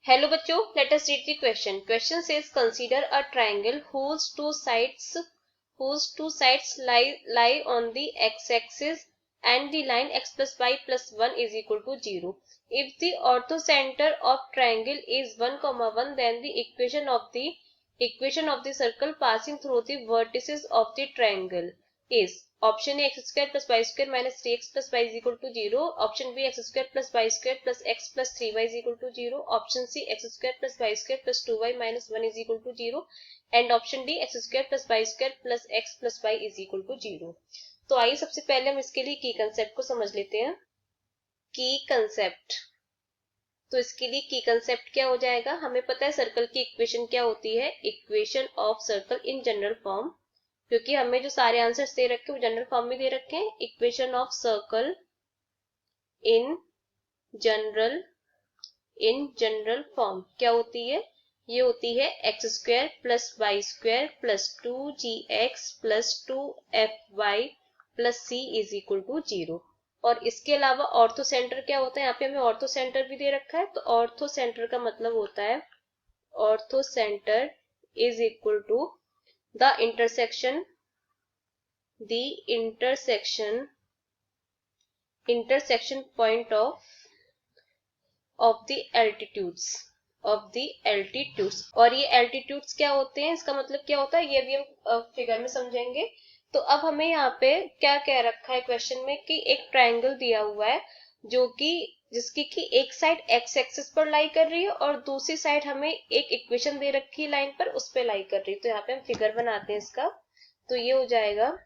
Hello बच्चों, let us read the question. Question says consider a triangle whose two sides lie on the x-axis and the line x plus y plus 1 is equal to 0. If the orthocenter of triangle is 1, 1, then the equation of the circle passing through the vertices of the triangle is option A x square plus y square minus 3x plus y is equal to 0. Option B x square plus y square plus x plus 3y is equal to 0. Option C x square plus y square plus 2y minus 1 is equal to 0. And option D x square plus y square plus x plus y is equal to 0. तो आइए सबसे पहले हम इसके लिए की concept को समझ लेते हैं. की कंसेप्ट, तो इसके लिए की कंसेप्ट क्या हो जाएगा. हमें पता है सर्कल की इक्वेशन क्या होती है. Equation of circle in general form, क्योंकि हमें जो सारे आंसर्स दे रखे हैं वो जनरल फॉर्म में दे रखे हैं. Equation of circle in general form क्या होती है. ये होती है x square plus y square plus 2gx plus 2fy plus c is equal to 0. और इसके अलावा ऑर्थो सेंटर क्या होता है. यहाँ पे हमें ऑर्थो सेंटर भी दे रखा है. तो ऑर्थो सेंटर का मतलब होता है orthocentre is equal to the intersection point of the altitudes. और ये altitudes क्या होते हैं, इसका मतलब क्या होता है, ये भी हम फिगर में समझेंगे. तो अब हमें यहाँ पे क्या कह रखा है क्वेश्चन में कि एक ट्रायंगल दिया हुआ है जो कि जिसकी की एक साइड एक्स एक्सिस पर लाई कर रही है और दूसरी साइड हमें एक इक्वेशन दे रखी है लाइन पर, उस पे लाई कर रही है. तो यहाँ पे हम फिगर बनाते हैं इसका. तो ये हो जाएगा,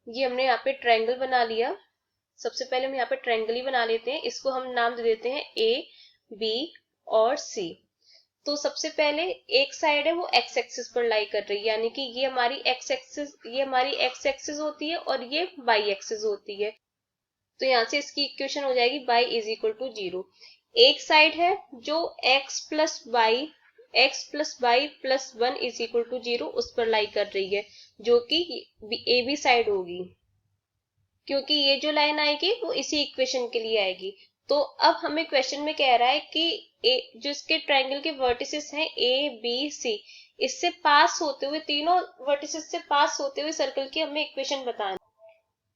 ये हमने यहाँ पे ट्रायंगल बना लिया. सबसे पहले हम यहाँ पे ट्रायंगल ही बना लेते हैं. इसको हम नाम दे देते हैं ए, बी और सी. तो सबसे पहले एक साइड है वो एक्स एक्सिस पर लाई कर रही है, यानी कि ये हमारी एक्स एक्सिस होती है और ये वाई एक्सिस होती है. तो यहाँ से इसकी इक्वेशन हो जाएगी y इज इक्वल टू 0. एक साइड है जो x plus y plus 1 is equal to 0 उस पर लाई कर रही है, जो कि ए बी साइड होगी, क्योंकि ये जो लाइन आएगी वो इसी इक्वेशन के लिए आएगी. तो अब हमें क्वेश्चन में कह रहा है कि जो इसके ट्रायंगल के वर्टिसेस हैं ए बी सी, इससे पास होते हुए, तीनों वर्टिसेस से पास होते हुए सर्कल की हमें इक्वेशन बतानी.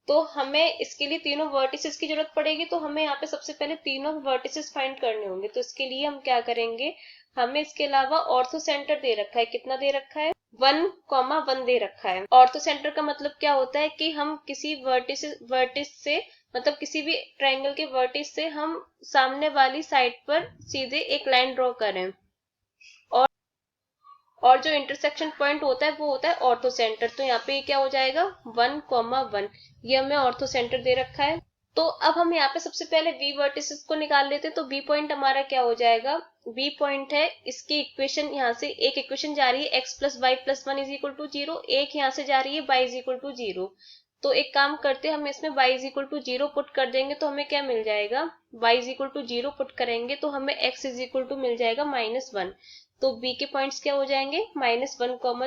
तो हमें इसके लिए तीनों वर्टिसेस की जरूरत पड़ेगी. तो हमें यहाँ पे सबसे पहले तीनों वर्टिसेस फाइंड करने होंगे. तो इसके लिए हम क्या करेंगे, हमें इसके अलावा ऑर्थो सेंटर दे रखा है. कितना दे रखा है, 1, 1 दे रखा है. ऑर्थो सेंटर का मतलब क्या होता है कि हम किसी वर्टिस से मतलब किसी भी ट्रायंगल के वर्टिस से हम सामने वाली साइड पर सीधे एक लाइन ड्रॉ करें, और जो इंटरसेक्शन पॉइंट होता है वो होता है ऑर्थो सेंटर. तो यहाँ पे क्या हो जाएगा 1, 1, ये हमें ऑर्थो सेंटर दे रखा है. तो अब हम यहाँ पे सबसे पहले v वर्टिसेस को निकाल लेते हैं. तो v पॉइंट हमारा क्या हो जाएगा, v पॉइंट है, इसकी इक्वेशन यहाँ से एक इक्वेशन जा रही है x plus y plus 1 is equal to 0, एक यहाँ से जा रही है y इज इक्वल टू 0. तो एक काम करते हैं, हम इसमें y is equal to 0 put कर देंगे तो हमें क्या मिल जाएगा, y is equal to 0 put करेंगे तो हमें x इज इक्वल टू मिल जाएगा -1. तो b के पॉइंट्स क्या हो जाएंगे -1,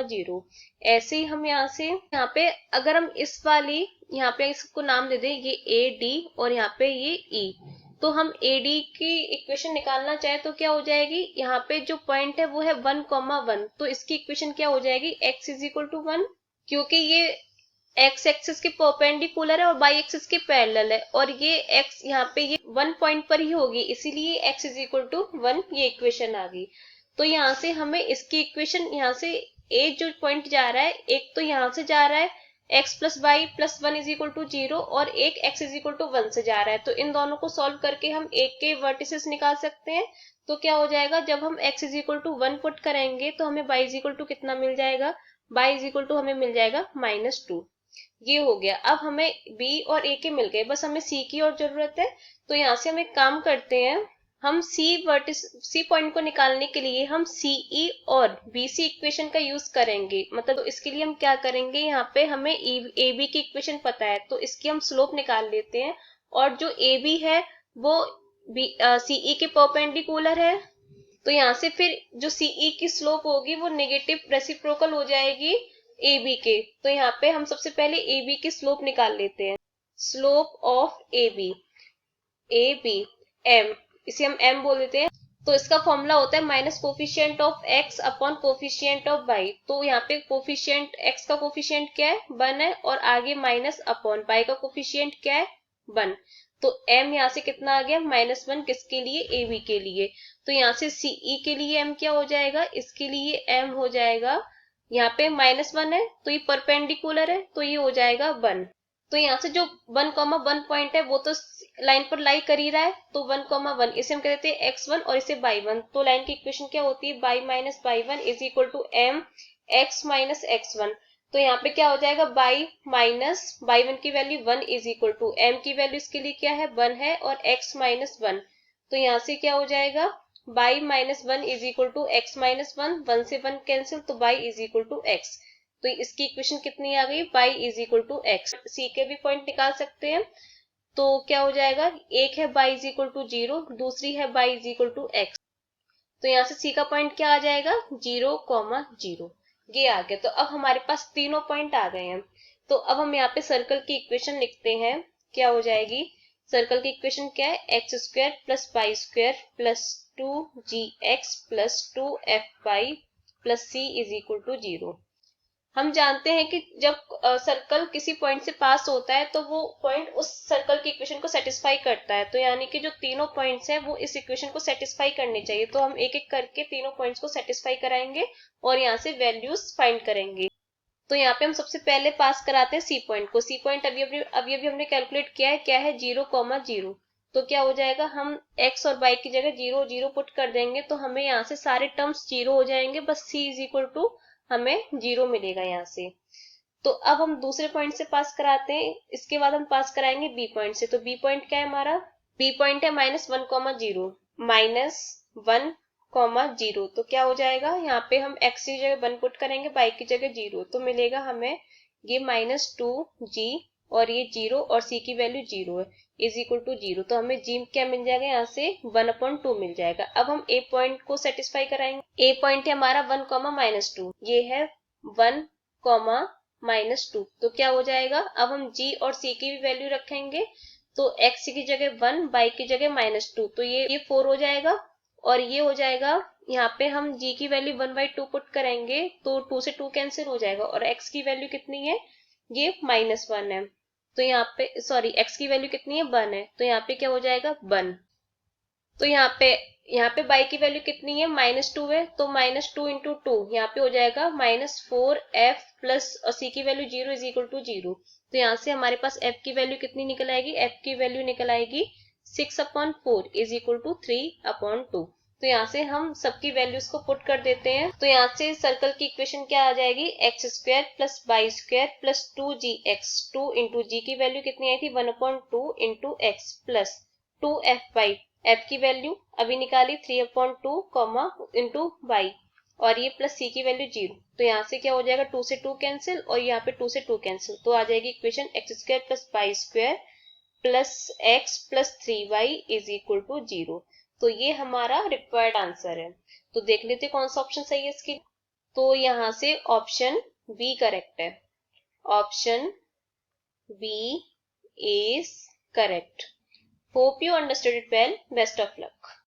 0. ऐसे ही हम यहाँ पे अगर हम इस वाली यहाँ पे इसको नाम दे दें, ये ए डी और यहाँ पे ये ई. तो हम ए डी की इक्वेशन निकालना चाहे तो क्या हो जाएगी, यहाँ पे जो पॉइंट है वो है 1, 1. तो इसकी इक्वेशन क्या हो जाएगी, x इज इक्वल टू 1, क्योंकि ये x एक्सिस के परपेंडिकुलर है और y एक्सिस के पैरेलल है, और ये x यहाँ पे ये 1 पॉइंट पर ही होगी, इसीलिए x इज इक्वल टू 1 ये इक्वेशन आ गई. तो यहाँ से हमें इसकी इक्वेशन, यहाँ से a जो पॉइंट जा रहा है, एक तो यहाँ से जा रहा है x plus y plus 1 is equal to 0 और एक x इज इक्वल टू 1 से जा रहा है. तो इन दोनों को सॉल्व करके हम एक के वर्टिसेस निकाल सकते हैं. तो क्या हो जाएगा, जब हम x is equal to 1 put करेंगे तो हमें y इज इक्वल टू कितना मिल जाएगा, y इज इक्वल टू हमें मिल जाएगा -2. ये हो गया. अब हमें b और a के मिल गए, बस हमें c की और जरूरत है. तो यहाँ से हम एक काम करते हैं, हम C पॉइंट को निकालने के लिए हम CE और BC इक्वेशन का यूज करेंगे. मतलब तो इसके लिए हम क्या करेंगे, यहाँ पे हमें AB की इक्वेशन पता है तो इसकी हम स्लोप निकाल लेते हैं, और जो AB है वो CE के परपेंडिकुलर है. तो यहाँ से फिर जो CE की स्लोप होगी वो नेगेटिव रेसिप्रोकल हो जाएगी AB के. तो यहाँ पे हम सबसे पहले AB की स्लोप निकाल लेते हैं. Slope of AB, AB m, इसे हम m बोल देते हैं. तो इसका फॉर्मूला होता है minus coefficient of x upon coefficient of y. तो यहाँ पे कोफिशिएंट एक्स का कोफिशिएंट क्या है, 1 है, और आगे माइनस अपॉन वाई का कोफिशिएंट क्या है, 1। तो m यहाँ से कितना आ गया, -1, किसके लिए, ए बी के लिए। तो यहाँ से सीई के लिए m क्या हो जाएगा, इसके लिए m हो जाएगा, यहाँ पे -1 है तो ये परपेंडिकुलर है तो ये हो जाएगा 1। तो यहाँ से जो 1,1 पॉइंट है वो तो लाइन पर लाई कर ही रहा है, तो 1,1 इसे हम कह देते हैं x1 और इसे y1। तो लाइन की इक्वेशन क्या होती है, y minus y1 is equal to m x minus x1। तो यहाँ पे क्या हो जाएगा, y माइनस y1 की value 1 is equal to m की वैल्यू इसके लिए क्या है, 1 है, और x माइनस 1। तो यहाँ से क्या हो जाएगा, y minus 1 is equal to x minus 1, 1 से 1 कैंसिल, तो y is equal to x। तो इसकी इक्वेशन कितनी आ गई, y is equal to x। C के भी पॉइंट निकाल सकते हैं, तो क्या हो जाएगा, एक है y इज इक्वल टू 0, दूसरी है y is equal to x। तो यहाँ से सी का पॉइंट क्या आ जाएगा, 0,0। ये आ गया। तो अब हमारे पास तीनों पॉइंट आ गए हैं। तो अब हम यहाँ पे सर्कल की इक्वेशन लिखते हैं, क्या हो जाएगी, सर्कल की इक्वेशन क्या है, x square plus y square plus 2gx plus 2fy plus c is equal to 0। हम जानते हैं कि जब सर्कल किसी पॉइंट से पास होता है तो वो पॉइंट उस सर्कल की इक्वेशन को सेटिस्फाई करता है। तो यानी कि जो तीनों पॉइंट्स हैं वो इस इक्वेशन को सेटिस्फाई करने चाहिए। तो हम एक एक करके तीनों पॉइंट्स को सेटिस्फाई कराएंगे और यहाँ से वैल्यूज फाइंड करेंगे। तो यहाँ पे हम सबसे पहले पास कराते हैं सी पॉइंट को। सी पॉइंट अभी हमने कैलकुलेट किया है, क्या है, 0,0। तो क्या हो जाएगा, हम x और y की जगह 0 0 पुट कर देंगे तो हमें यहाँ से सारे टर्म्स 0 हो जाएंगे, बस c इज इक्वल टू हमें 0 मिलेगा यहाँ से। तो अब हम दूसरे पॉइंट से पास कराते हैं, इसके बाद हम पास कराएंगे बी पॉइंट से। तो बी पॉइंट क्या है हमारा, बी पॉइंट है -1,0, -1,0। तो क्या हो जाएगा, यहाँ पे हम x की जगह 1 पुट करेंगे, y की जगह 0, तो मिलेगा हमें ये -2g और ये 0 और c की वैल्यू 0 है, इज इक्वल टू 0। तो हमें g क्या मिल जाएगा, यहाँ से 1/2 मिल जाएगा। अब हम a पॉइंट को सेटिस्फाई कराएंगे। a पॉइंट है हमारा 1,-2, ये है 1,-2। तो क्या हो जाएगा, अब हम g और c की भी वैल्यू रखेंगे। तो x की जगह 1, y की जगह -2, तो ये 4 हो जाएगा, और ये हो जाएगा, यहाँ पे हम g की वैल्यू 1/2 पुट करेंगे तो 2 से 2 कैंसिल हो जाएगा, और x की वैल्यू कितनी है, ये -1 है। तो यहाँ पे सॉरी, x की वैल्यू कितनी है, 1 है, तो यहाँ पे क्या हो जाएगा, 1। तो यहाँ पे y की वैल्यू कितनी है, -2 है, तो -2 इंटू 2 यहाँ पे हो जाएगा -4f प्लस c की वैल्यू 0 इज इक्वल टू 0। तो यहाँ से हमारे पास f की वैल्यू कितनी निकल आएगी, f की वैल्यू निकल आएगी 6/4 इज इक्वल टू 3/2। तो यहाँ से हम सबकी वैल्यूज को पुट कर देते हैं। तो यहाँ से सर्कल की इक्वेशन क्या आ जाएगी, x square plus y square plus 2gx, 2 into g की वैल्यू कितनी आई थी, 1/2 into x plus 2fy, f की वैल्यू अभी निकाली 3/2 इंटू वाई, और ये प्लस c की वैल्यू 0। तो यहाँ से क्या हो जाएगा, 2 से 2 कैंसिल, और यहाँ पे 2 से 2 कैंसिल, तो आ जाएगी equation x square plus y square plus x plus 3y is equal to 0। तो ये हमारा रिक्वायर्ड आंसर है। तो देख लेते कौन सा ऑप्शन सही है इसकी। तो यहाँ से ऑप्शन बी करेक्ट है, option B is correct. Hope you understood it well. Best of luck.